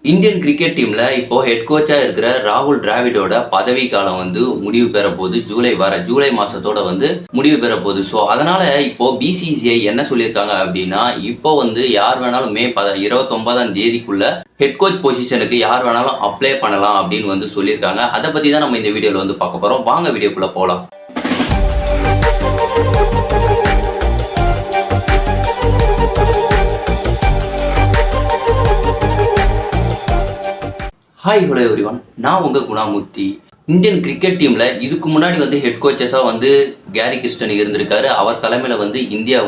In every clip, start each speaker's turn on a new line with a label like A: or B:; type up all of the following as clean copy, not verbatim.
A: Indian cricket டீம்ல இப்போ head கோச்சா இருக்கிற ராகுல் டிராவிடோட பதவி காலம் முடிவு பெற போகுது. ஜூலை மாசத்தோட முடிவு பெற போகுது. ஸோ அதனால இப்போ பிசிசிஐ என்ன சொல்லியிருக்காங்க அப்படின்னா, இப்போ யார் வேணாலும் மே 29ஆம் தேதிக்குள்ள ஹெட் கோச் பொசிஷனுக்கு யார் வேணாலும் அப்ளை பண்ணலாம் அப்படின்னு சொல்லியிருக்காங்க. அதை பத்தி தான் நம்ம இந்த வீடியோல பார்க்க போறோம். வாங்க வீடியோக்குள்ள போலாம். ஹாய் ஹலோ எவ்ரிவன், நான் உங்கள் குணாமூர்த்தி. இந்தியன் கிரிக்கெட் டீமில் இதுக்கு முன்னாடி ஹெட் கோச்சஸாக கேரி கிறிஸ்டன் இருந்திருக்காரு. அவர் தலைமையில் இந்தியா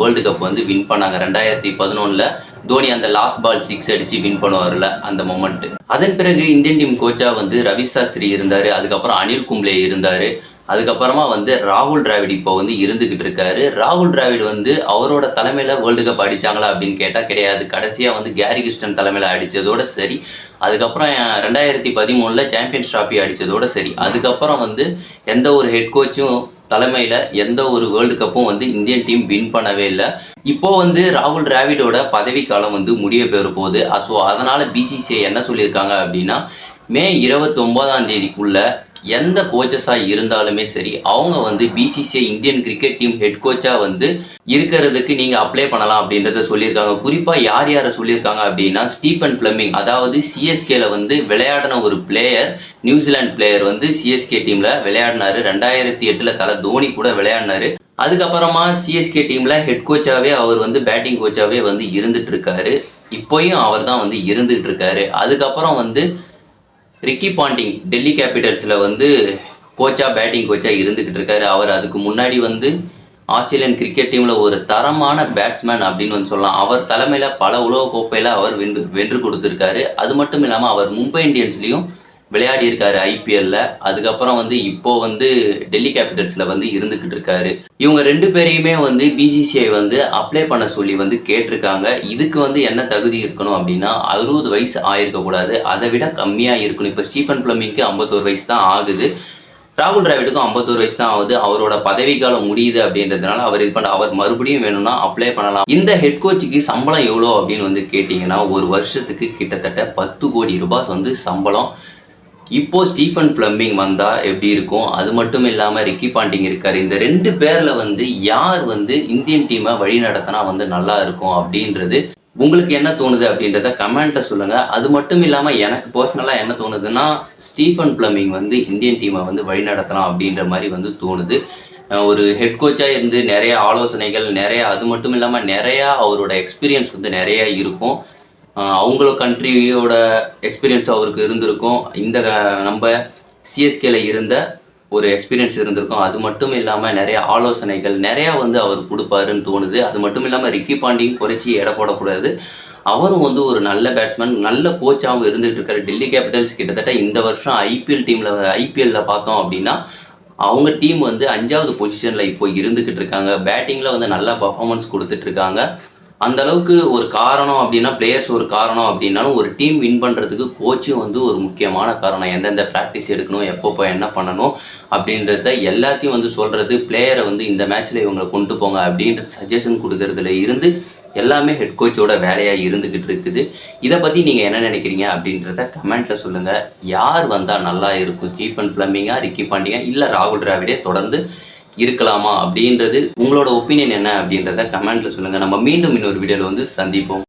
A: வேர்ல்டு கப் வின் பண்ணாங்க. 2011 தோனி அந்த லாஸ்ட் பால் 6 அடித்து வின் பண்ணுவார்ல அந்த மொமெண்ட். அதன் பிறகு இந்தியன் டீம் கோச்சாக ரவி சாஸ்திரி இருந்தார். அதுக்கப்புறம் அனில் கும்ப்ளே இருந்தார். அதுக்கப்புறமா ராகுல் டிராவிட் இப்போ இருந்துகிட்டு இருக்காரு. ராகுல் டிராவிட் அவரோட தலைமையில் வேர்ல்டு கப் அடித்தாங்களா அப்படின்னு கேட்டால் கிடையாது. கடைசியாக கேரி கிறிஸ்டன் தலைமையில் அடித்ததோட சரி. அதுக்கப்புறம் 2013 சாம்பியன்ஸ் டிராஃபி அடித்ததோட சரி. அதுக்கப்புறம் எந்த ஒரு ஹெட் கோச்சும் தலைமையில் எந்த ஒரு வேர்ல்டு கப்பும் இந்தியன் டீம் வின் பண்ணவே இல்லை. இப்போ ராகுல் டிராவிடோட பதவி காலம் முடிய பெற போகுது. ஸோ அதனால் பிசிசிஐ என்ன சொல்லியிருக்காங்க அப்படின்னா, மே 29ஆம் தேதிக்குள்ள எந்த கோச்சஸாக இருந்தாலுமே சரி, அவங்க BCCI Indian cricket team head கோச்சாக இருக்கிறதுக்கு நீங்கள் அப்ளை பண்ணலாம் அப்படின்றத சொல்லியிருக்காங்க. குறிப்பாக யார் யாரை சொல்லியிருக்காங்க அப்படின்னா, ஸ்டீஃபன் ஃப்ளெமிங், அதாவது சிஎஸ்கேல விளையாடின ஒரு பிளேயர், நியூசிலாந்து பிளேயர் சிஎஸ்கே டீமில் விளையாடினாரு. 2008 தலை தோனி கூட விளையாடினாரு. அதுக்கப்புறமா சிஎஸ்கே டீமில் ஹெட் கோச்சாகவே அவர் பேட்டிங் கோச்சாகவே இருந்துட்டு இருக்காரு. இப்போயும் அவர் தான் இருந்துகிட்டு இருக்காரு. அதுக்கப்புறம் ரிக்கி பாண்டிங் டெல்லி கேபிட்டல்ஸில் பேட்டிங் கோச்சாக இருந்துக்கிட்டு இருக்காரு. அவர் அதுக்கு முன்னாடி ஆஸ்திரேலியன் கிரிக்கெட் டீமில் ஒரு தரமான பேட்ஸ்மேன் அப்படின்னு சொல்லலாம். அவர் தலைமையில் பல உலகக்கோப்பையில் அவர் வென்று கொடுத்துருக்காரு. அது மட்டும் இல்லாமல் அவர் மும்பை இந்தியன்ஸ்லேயும் விளையாடி இருக்காரு ஐபிஎல்ல. அதுக்கப்புறம் இப்போ டெல்லி கேபிட்டல்ஸில் இருந்துக்கிட்டு இருக்காரு. இவங்க 2 பேரையுமே பிசிசிஐ அப்ளை பண்ண சொல்லி கேட்டிருக்காங்க. இதுக்கு என்ன தகுதி இருக்கணும் அப்படின்னா, 60 வயசு ஆயிருக்கக்கூடாது, அதை விட கம்மியாக இருக்கணும். இப்போ ஸ்டீஃபன் ஃப்ளெமிங்க்கு 51 வயசு தான் ஆகுது. ராகுல் டிராவிடுக்கும் 51 வயசு தான் ஆகுது. அவரோட பதவி காலம் முடியுது அப்படின்றதுனால அவர் மறுபடியும் வேணும்னா அப்ளை பண்ணலாம். இந்த ஹெட் கோச்சுக்கு சம்பளம் எவ்வளோ அப்படின்னு கேட்டிங்கன்னா, ஒரு வருஷத்துக்கு கிட்டத்தட்ட 10 கோடி ரூபாய் சம்பளம். இப்போ ஸ்டீஃபன் ஃப்ளெமிங் வந்தால் எப்படி இருக்கும்? அது மட்டும் இல்லாமல் ரிக்கி பாண்டிங் இருக்கார். இந்த 2 பேரில் யார் இந்தியன் டீமை வழி நடத்தினா நல்லா இருக்கும் அப்படின்றது உங்களுக்கு என்ன தோணுது அப்படின்றத கமெண்ட்டில் சொல்லுங்கள். அது மட்டும் இல்லாமல் எனக்கு பர்சனலாக என்ன தோணுதுன்னா, ஸ்டீஃபன் ஃப்ளெமிங் இந்தியன் டீமை வழி நடத்தலாம் அப்படின்ற மாதிரி தோணுது. ஒரு ஹெட் கோச்சாக இருந்து நிறைய ஆலோசனைகள் அது மட்டும் இல்லாமல் நிறையா அவரோட எக்ஸ்பீரியன்ஸ் நிறையா இருக்கும். அவங்கள கண்ட்ரியோட எக்ஸ்பீரியன்ஸ் அவருக்கு இருந்திருக்கும். இந்த நம்ம சிஎஸ்கேல இருந்த ஒரு எக்ஸ்பீரியன்ஸ் இருந்திருக்கும். அது மட்டும் இல்லாமல் நிறைய ஆலோசனைகள் நிறையா அவர் கொடுப்பாருன்னு தோணுது. அது மட்டும் இல்லாமல் ரிக்கி பாண்டியும் குறைச்சி எடை போடக்கூடாது. அவரும் ஒரு நல்ல பேட்ஸ்மேன், நல்ல கோச்சாகவும் இருந்துகிட்டு இருக்காரு. டெல்லி கேபிட்டல்ஸ் கிட்டத்தட்ட இந்த வருஷம் ஐபிஎல்ல பார்த்தோம் அப்படின்னா, அவங்க டீம் 5வது பொசிஷனில் இப்போ இருந்துக்கிட்டு இருக்காங்க. பேட்டிங்கில் நல்லா பர்ஃபார்மன்ஸ் கொடுத்துட்ருக்காங்க. அந்த அளவுக்கு ஒரு காரணம் அப்படின்னா, பிளேயர்ஸ் ஒரு காரணம் அப்படின்னாலும், ஒரு டீம் வின் பண்ணுறதுக்கு கோச்சும் ஒரு முக்கியமான காரணம். எந்தெந்த ப்ராக்டிஸ் எடுக்கணும், எப்போ என்ன பண்ணணும் அப்படின்றத எல்லாத்தையும் சொல்கிறது, பிளேயரை இந்த மேட்ச்சில் இவங்களை கொண்டு போங்க அப்படின்ற சஜஷன் கொடுக்கறதுல இருந்து எல்லாமே ஹெட் கோச்சோட வேலையாக இருந்துக்கிட்டு இருக்குது. இதை பற்றி நீங்கள் என்ன நினைக்கிறீங்க அப்படின்றத கமெண்ட்டில் சொல்லுங்கள். யார் வந்தால் நல்லா இருக்கும்? ஸ்டீஃபன் ஃப்ளெமிங்கா, ரிக்கி பாண்டிங்கா, இல்லை ராகுல் டிராவிடே தொடர்ந்து இருக்கலாமா அப்படின்றது உங்களோட ஒப்பீனியன் என்ன அப்படின்றத கமெண்ட்ல சொல்லுங்க. நம்ம மீண்டும் இன்னொரு வீடியோல சந்திப்போம்.